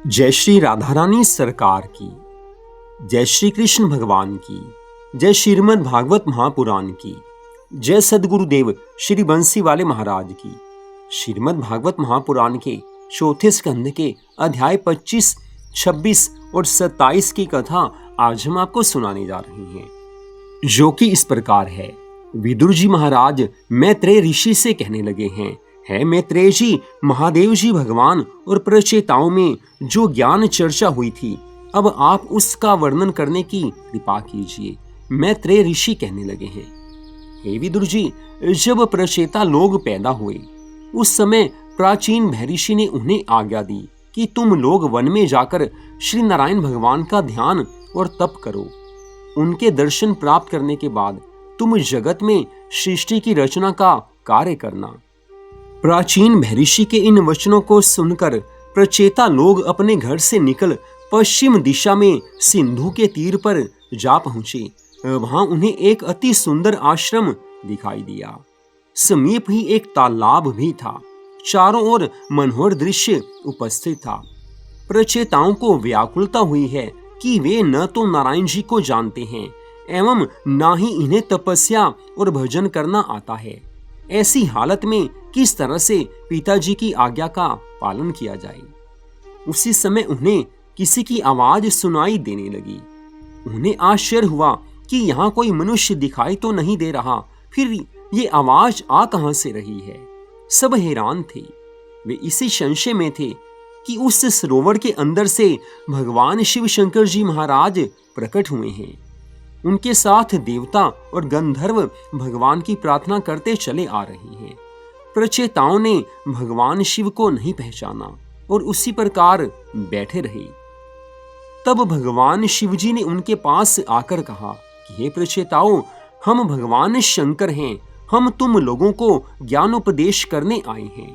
जय श्री राधा रानी सरकार की, जय श्री कृष्ण भगवान की, जय श्रीमद् भागवत महापुराण की, जय सदगुरुदेव श्री बंसी वाले महाराज की। श्रीमद् भागवत महापुराण के चौथे स्कंद के अध्याय 25, 26 और 27 की कथा आज हम आपको सुनाने जा रहे हैं, जो कि इस प्रकार है। विदुर जी महाराज मैत्रेय ऋषि से कहने लगे हैं, है मैत्रेय जी, महादेव जी भगवान और प्रचेताओं में जो ज्ञान चर्चा हुई थी, अब आप उसका वर्णन करने की कृपा कीजिए। मैत्रेय ऋषि कहने लगे हैं, हे विदुर जी, जब प्रचेता लोग पैदा हुए उस समय प्राचीन महर्षि ने उन्हें आज्ञा दी कि तुम लोग वन में जाकर श्री नारायण भगवान का ध्यान और तप करो। उनके दर्शन प्राप्त करने के बाद तुम जगत में सृष्टि की रचना का कार्य करना। प्राचीन महर्षि के इन वचनों को सुनकर प्रचेता लोग अपने घर से निकल पश्चिम दिशा में सिंधु के तीर पर जा पहुंचे। वहां उन्हें एक अति सुंदर आश्रम दिखाई दिया। समीप ही एक तालाब भी था। चारों ओर मनोहर दृश्य उपस्थित था। प्रचेताओं को व्याकुलता हुई है कि वे न तो नारायण जी को जानते हैं एवं न ही इन्हें तपस्या और भजन करना आता है। ऐसी हालत में किस तरह से पिताजी की आज्ञा का पालन किया जाए। उसी समय उन्हें किसी की आवाज सुनाई देने लगी। उन्हें आश्चर्य हुआ कि यहाँ कोई मनुष्य दिखाई तो नहीं दे रहा, फिर ये आवाज आ कहां से रही है। सब हैरान थे। वे इसी संशय में थे कि उस सरोवर के अंदर से भगवान शिव शंकर जी महाराज प्रकट हुए हैं। उनके साथ देवता और गंधर्व भगवान की प्रार्थना करते चले आ रहे हैं। प्रचेताओं ने भगवान शिव को नहीं पहचाना और उसी प्रकार बैठे रहे। तब भगवान शिव जी ने उनके पास आकर कहा कि हे प्रचेताओं, हम भगवान शंकर हैं। हम तुम लोगों को ज्ञानोपदेश करने आए हैं।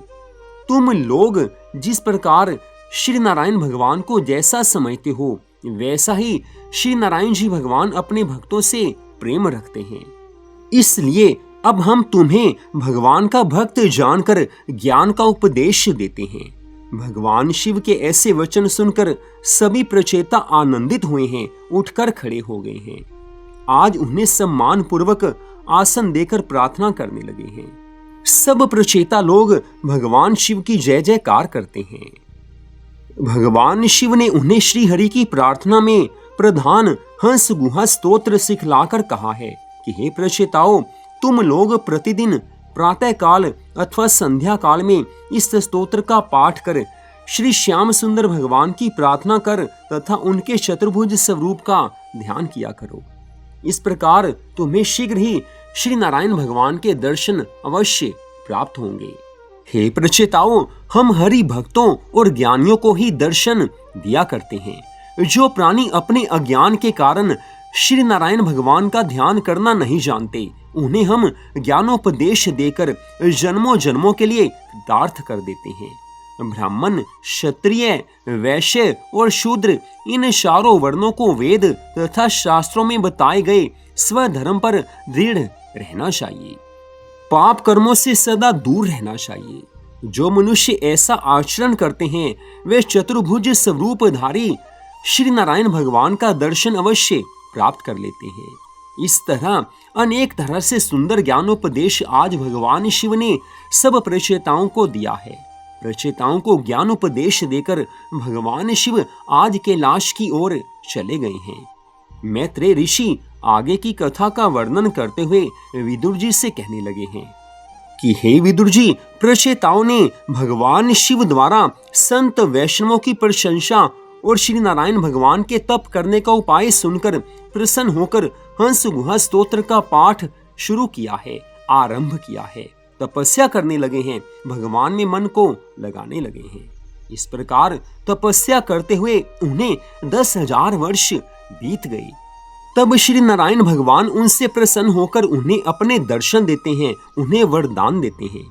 तुम लोग जिस प्रकार श्री नारायण भगवान को जैसा समझते हो, वैसा ही श्री नारायण जी भगवान अपने भक्तों से प्रेम रखते हैं। इसलिए अब हम तुम्हें भगवान का भक्त जानकर ज्ञान का उपदेश देते हैं। भगवान शिव के ऐसे वचन सुनकर सभी प्रचेता आनंदित हुए हैं, उठकर खड़े हो गए हैं। आज उन्हें सम्मान पूर्वक आसन देकर प्रार्थना करने लगे हैं। सब प्रचेता लोग भगवान शिव की जय जयकार करते हैं। भगवान शिव ने उन्हें श्री हरि की प्रार्थना में प्रधान हंस गुहा स्तोत्र सिखलाकर कहा है कि हे प्रचेताओं, तुम लोग प्रतिदिन प्रातः काल अथवा संध्या काल में इस स्तोत्र का पाठ कर श्री श्याम सुंदर भगवान की प्रार्थना कर तथा उनके चतुर्भुज स्वरूप का ध्यान किया करो। इस प्रकार तुम्हें शीघ्र ही श्री नारायण भगवान के दर्शन अवश्य प्राप्त होंगे। हे प्रचेताओं, हम हरि भक्तों और ज्ञानियों को ही दर्शन दिया करते हैं। जो प्राणी अपने अज्ञान के कारण श्री नारायण भगवान का ध्यान करना नहीं जानते, उन्हें हम ज्ञानोपदेश देकर जन्मों जन्मों के लिए कृतार्थ कर देते हैं। ब्राह्मण, क्षत्रिय, वैश्य और शूद्र, इन चारों वर्णों को वेद तथा शास्त्रों में बताए गए स्वधर्म पर दृढ़ रहना चाहिए। पाप कर्मों से सदा दूर रहना चाहिए। जो मनुष्य ऐसा आचरण करते हैं, वे चतुर्भुज स्वरूपधारी श्री नारायण भगवान का दर्शन अवश्य प्राप्त कर लेते हैं। इस तरह अनेक तरह से सुंदर ज्ञानोपदेश आज भगवान शिव ने सब प्रचेताओं को दिया है। प्रचेताओं को ज्ञानोपदेश देकर भगवान शिव आज कैलाश की ओर चले गए हैं। मैत्रेय ऋषि आगे की कथा का वर्णन करते हुए विदुर जी से कहने लगे हैं कि हे विदुर जी, प्रचेताओं ने भगवान शिव द्वारा संत वैष्णवों की प्रशंसा और श्री नारायण भगवान के तप करने का उपाय सुनकर प्रसन्न होकर हंस गुहा स्तोत्र का पाठ शुरू किया है, आरंभ किया है, तपस्या करने लगे हैं, भगवान में मन को लगाने लगे हैं। इस प्रकार तपस्या करते हुए उन्हें 10,000 वर्ष बीत गए। तब श्री नारायण भगवान उनसे प्रसन्न होकर उन्हें अपने दर्शन देते हैं, उन्हें वरदान देते हैं।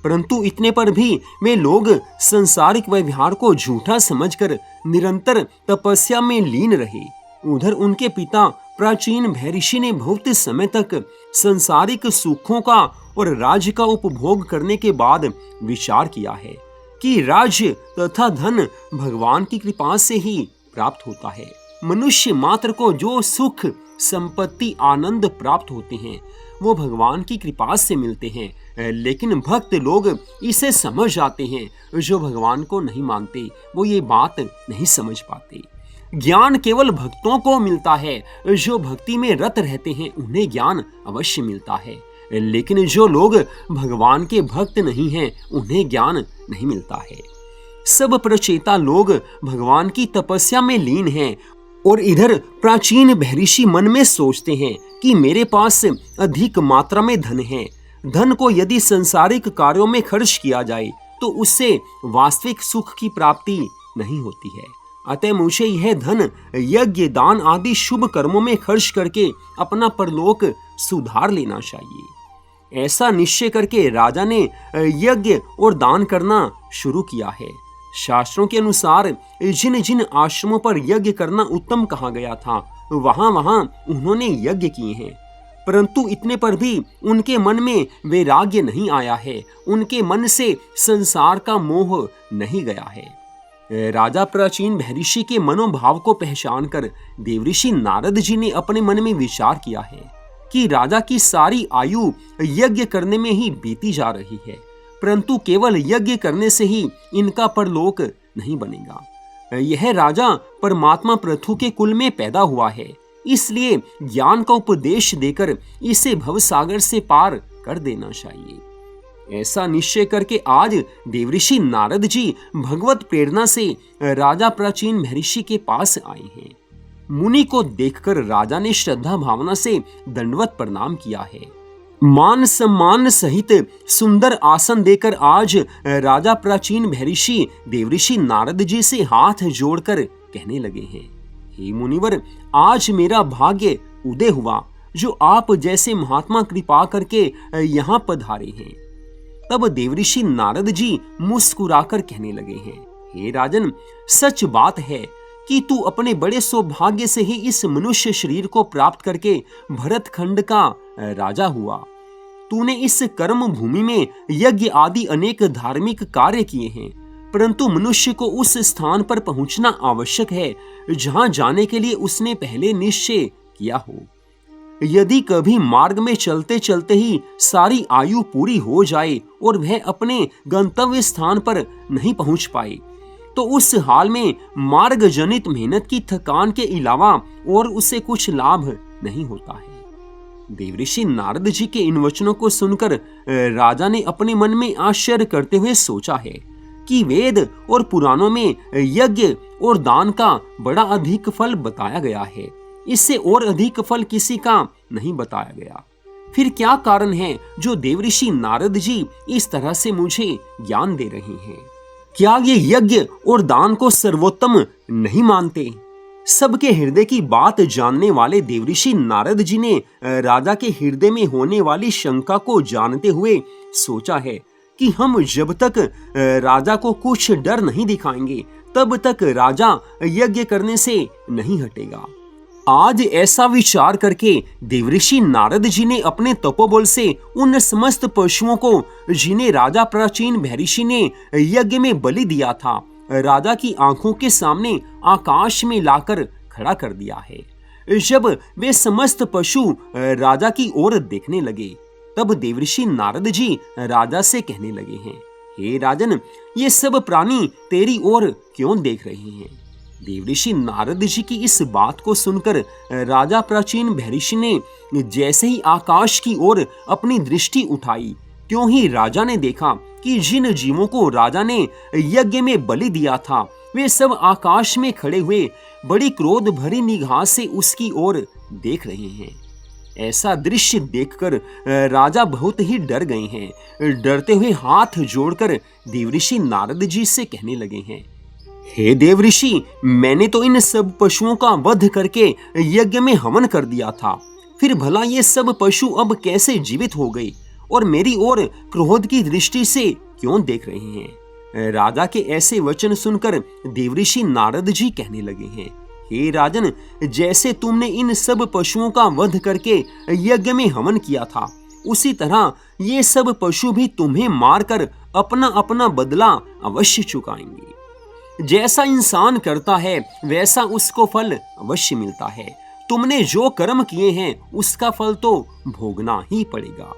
परंतु इतने पर भी वे लोग संसारिक व्यवहार को झूठा समझकर निरंतर तपस्या में लीन रहे। उधर उनके पिता प्राचीन महर्षि ने बहुत समय तक संसारिक सुखों का और राज्य का उपभोग करने के बाद विचार किया है कि राज्य तथा धन भगवान की कृपा से ही प्राप्त होता है। मनुष्य मात्र को जो सुख, संपत्ति, आनंद प्राप्त होते हैं वो भगवान की कृपा से मिलते हैं, लेकिन भक्त लोग इसे समझ जाते हैं। जो भगवान को नहीं मानते वो ये बात नहीं समझ पाते। ज्ञान केवल भक्तों को मिलता है। जो भक्ति में रत रहते हैं उन्हें ज्ञान अवश्य मिलता है, लेकिन जो लोग भगवान के भक्त नहीं हैं उन्हें ज्ञान नहीं मिलता है। सब प्रचेता लोग भगवान की तपस्या में लीन हैं और इधर प्राचीन महर्षि मन में सोचते हैं कि मेरे पास अधिक मात्रा में धन है। धन को यदि सांसारिक कार्यों में खर्च किया जाए तो उससे वास्तविक सुख की प्राप्ति नहीं होती है। अतः मुझे यह धन यज्ञ, दान आदि शुभ कर्मों में खर्च करके अपना परलोक सुधार लेना चाहिए। ऐसा निश्चय करके राजा ने यज्ञ और दान करना शुरू किया है। शास्त्रों के अनुसार जिन जिन आश्रमों पर यज्ञ करना उत्तम कहा गया था वहां वहां उन्होंने यज्ञ किए हैं, परंतु इतने पर भी उनके मन में वैराग्य नहीं आया है। उनके मन से संसार का मोह नहीं गया है। राजा प्राचीन महर्षि के मनोभाव को पहचान कर देवऋषि नारद जी ने अपने मन में विचार किया है कि राजा की सारी आयु यज्ञ करने में ही बीती जा रही है, परंतु केवल यज्ञ करने से ही इनका परलोक नहीं बनेगा। यह राजा परमात्मा पृथु के कुल में पैदा हुआ है, इसलिए ज्ञान का उपदेश देकर इसे भवसागर से पार कर देना चाहिए। ऐसा निश्चय करके आज देवऋषि नारद जी भगवत प्रेरणा से राजा प्राचीन महर्षि के पास आए हैं। मुनि को देखकर राजा ने श्रद्धा भावना से दंडवत प्रणाम किया है। मान सम्मान सहित सुंदर आसन देकर आज राजा प्राचीन महर्षि देवऋषि नारद जी से हाथ जोड़कर कहने लगे हैं, हे मुनिवर, आज मेरा भाग्य उदय हुआ जो आप जैसे महात्मा कृपा करके यहाँ पधारे हैं। तब देवऋषि नारद जी मुस्कुराकर कहने लगे हैं, हे राजन, सच बात है कि तू अपने बड़े सौभाग्य से ही इस मनुष्य शरीर को प्राप्त करके भरत खंड का राजा हुआ। तूने इस कर्म भूमि में यज्ञ आदि अनेक धार्मिक कार्य किए हैं, परंतु मनुष्य को उस स्थान पर पहुंचना आवश्यक है जहां जाने के लिए उसने पहले निश्चय किया हो। यदि कभी मार्ग में चलते चलते ही सारी आयु पूरी हो जाए और वह अपने गंतव्य स्थान पर नहीं पहुंच पाए तो उस हाल में मार्ग जनित मेहनत की थकान के अलावा और उसे कुछ लाभ नहीं होता है। देवऋषि नारद जी के इन वचनों को सुनकर राजा ने अपने मन में आश्चर्य करते हुए सोचा है कि वेद और पुराणों में यज्ञ और दान का बड़ा अधिक फल बताया गया है, इससे और अधिक फल किसी का नहीं बताया गया। फिर क्या कारण है जो देवऋषि नारद जी इस तरह से मुझे ज्ञान दे रहे हैं? क्या ये यज्ञ और दान को सर्वोत्तम नहीं मानते? सबके हृदय की बात जानने वाले देवऋषि नारद जी ने राजा के हृदय में होने वाली शंका को जानते हुए सोचा है कि हम जब तक राजा को कुछ डर नहीं दिखाएंगे तब तक राजा यज्ञ करने से नहीं हटेगा। आज ऐसा विचार करके देवऋषि नारद जी ने अपने तपोबल से उन समस्त पशुओं को जिन्हें राजा प्राचीन महर्षि ने यज्ञ में बलि दिया था राजा की आंखों के सामने आकाश में लाकर खड़ा कर दिया है। जब वे समस्त पशु राजा की ओर देखने लगे तब देवऋषि नारद जी राजा से कहने लगे हैं, हे राजन, ये सब प्राणी तेरी ओर क्यों देख रहे हैं? देवऋषि नारद जी की इस बात को सुनकर राजा प्राचीन महर्षि ने जैसे ही आकाश की ओर अपनी दृष्टि उठाई त्यों ही राजा ने देखा कि जिन जीवों को राजा ने यज्ञ में बलि दिया था वे सब आकाश में खड़े हुए बड़ी क्रोध भरी निगाह से उसकी ओर देख रहे हैं। ऐसा दृश्य देखकर राजा बहुत ही डर गए हैं। डरते हुए हाथ जोड़कर देवऋषि नारद जी से कहने लगे हैं, हे देवऋषि, मैंने तो इन सब पशुओं का वध करके यज्ञ में हवन कर दिया था, फिर भला ये सब पशु अब कैसे जीवित हो गए और मेरी ओर क्रोध की दृष्टि से क्यों देख रहे हैं? राजा के ऐसे वचन सुनकर देवऋषि नारद जी कहने लगे हैं, हे राजन, जैसे तुमने इन सब पशुओं का वध करके यज्ञ में हवन किया था उसी तरह ये सब पशु भी तुम्हें मारकर अपना अपना बदला अवश्य चुकाएंगे। जैसा इंसान करता है वैसा उसको फल अवश्य मिलता है। तुमने जो कर्म किए हैं उसका फल तो भोगना ही पड़ेगा।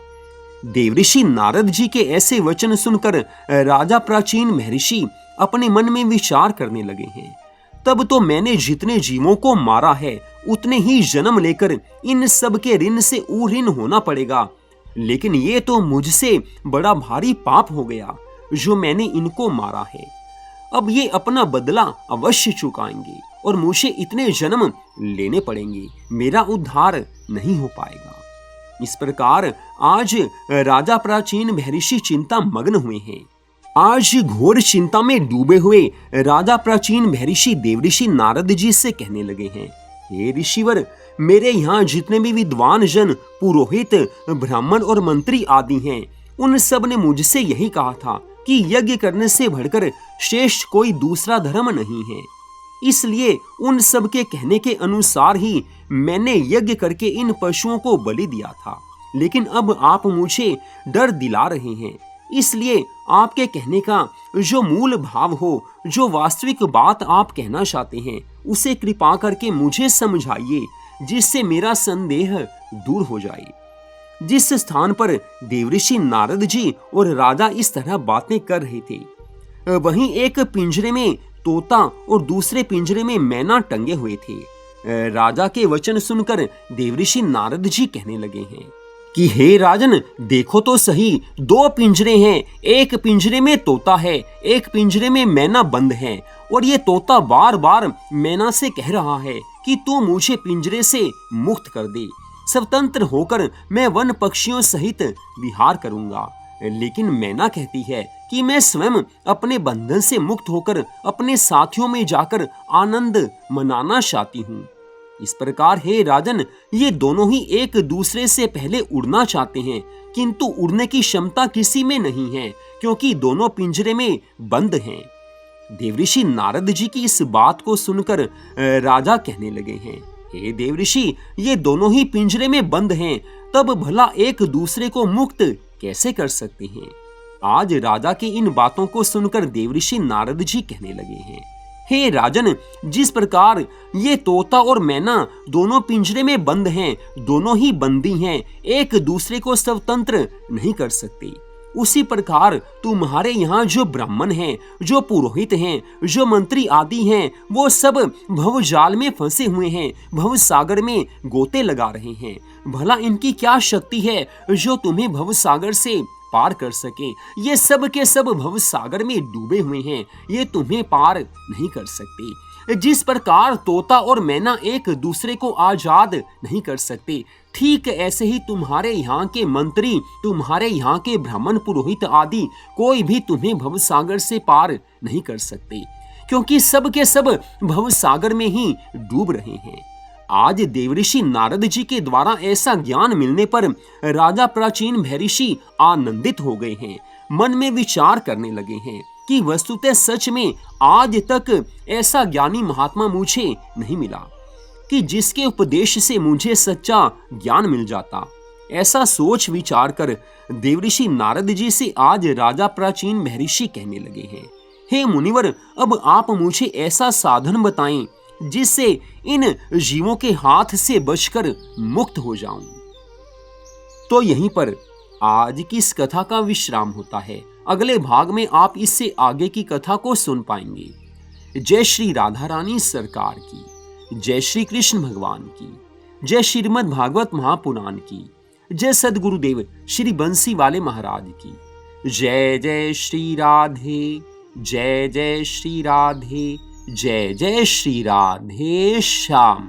देवऋषि नारद जी के ऐसे वचन सुनकर राजा प्राचीन महर्षि अपने मन में विचार करने लगे हैं। तब तो मैंने जितने जीवों को मारा है उतने ही जन्म लेकर इन सब के ऋण से ऊऋण होना पड़ेगा, लेकिन ये तो मुझसे बड़ा भारी पाप हो गया जो मैंने इनको मारा है। अब ये अपना बदला अवश्य चुकाएंगे और मुझे इतने जन्म लेने पड़ेंगे, मेरा उद्धार नहीं हो पाएगा। इस प्रकार आज राजा प्राचीन महर्षि चिंता मग्न हुए हैं। आज घोर चिंता में डूबे हुए राजा प्राचीन महर्षि देवऋषि नारद जी से कहने लगे हैं, हे ऋषिवर, मेरे यहाँ जितने भी विद्वान जन, पुरोहित, ब्राह्मण और मंत्री आदि हैं, उन सब ने मुझसे यही कहा था कि यज्ञ करने से बढ़कर श्रेष्ठ कोई दूसरा धर्म नहीं है। इसलिए उन सब के कहने के अनुसार ही मैंने यज्ञ करके इन पशुओं को बलि दिया था। लेकिन अब आप मुझे डर दिला रहे हैं, इसलिए आपके कहने का जो मूल भाव हो, जो वास्तविक बात आप कहना चाहते हैं, उसे कृपा करके मुझे समझाइए, जिससे मेरा संदेह दूर हो जाए। जिस स्थान पर देवऋषि नारद जी और राजा इस तरह बातें कर रहे थे, वहीं एक पिंजरे में तोता और दूसरे पिंजरे में मैना टंगे हुए थे। राजा के वचन सुनकर देवऋषि नारद जी कहने लगे हैं कि हे राजन, देखो तो सही, दो पिंजरे हैं, एक पिंजरे में तोता है, एक पिंजरे में मैना बंद है, और ये तोता बार बार मैना से कह रहा है कि तू मुझे पिंजरे से मुक्त कर दे, स्वतंत्र होकर मैं वन पक्षियों सहित विहार करूंगा। लेकिन मैना कहती है कि मैं स्वयं अपने बंधन से मुक्त होकर अपने साथियों में जाकर आनंद मनाना चाहती हूँ। इस प्रकार हे राजन, ये दोनों ही एक दूसरे से पहले उड़ना चाहते हैं, किंतु उड़ने की क्षमता किसी में नहीं है, क्योंकि दोनों पिंजरे में बंद हैं। देवऋषि नारद जी की इस बात को सुनकर राजा कहने लगे हैं, हे देवऋषि, ये दोनों ही पिंजरे में बंद हैं, तब भला एक दूसरे को मुक्त कैसे कर सकते हैं। आज राजा की इन बातों को सुनकर देवऋषि नारद जी कहने लगे हैं, हे राजन, जिस प्रकार ये तोता और मैना दोनों पिंजरे में बंद हैं, दोनों ही बंदी हैं, एक दूसरे को स्वतंत्र नहीं कर सकते, उसी प्रकार तुम्हारे यहाँ जो ब्राह्मण हैं, जो पुरोहित हैं, जो मंत्री आदि हैं, वो सब भवजाल में फंसे हुए हैं, भव सागर में गोते लगा रहे हैं। भला इनकी क्या शक्ति है जो तुम्हें भव सागर से पार कर सके। ये सब के सब भव सागर में डूबे हुए हैं, ये तुम्हें पार नहीं कर सकते। जिस प्रकार तोता और मैना एक दूसरे को आजाद नहीं कर सकते, ठीक ऐसे ही तुम्हारे यहाँ के मंत्री, तुम्हारे यहाँ के ब्राह्मण पुरोहित आदि कोई भी तुम्हें भव सागर से पार नहीं कर सकते, क्योंकि सब के सब भव सागर में ही डूब रहे हैं। आज देवऋषि नारद जी के द्वारा ऐसा ज्ञान मिलने पर राजा प्राचीन महर्षि आनंदित हो गए हैं, मन में विचार करने लगे हैं कि वस्तुतः सच में आज तक ऐसा ज्ञानी महात्मा मुझे नहीं मिला कि जिसके उपदेश से मुझे सच्चा ज्ञान मिल जाता। ऐसा सोच विचार कर देवऋषि नारद जी से आज राजा प्राचीन महर्षि कहने लगे हैं, हे मुनिवर, अब आप मुझे ऐसा साधन बताएं जिससे इन जीवों के हाथ से बचकर मुक्त हो जाऊं। तो यहीं पर आज की इस कथा का विश्राम होता है। अगले भाग में आप इससे आगे की कथा को सुन पाएंगे। जय श्री राधा रानी सरकार की, जय श्री कृष्ण भगवान की, जय श्रीमद् भागवत महापुराण की, जय सद्गुरुदेव श्री बंसी वाले महाराज की। जय जय श्री राधे, जय जय श्री राधे, जय जय श्री राधे श्याम।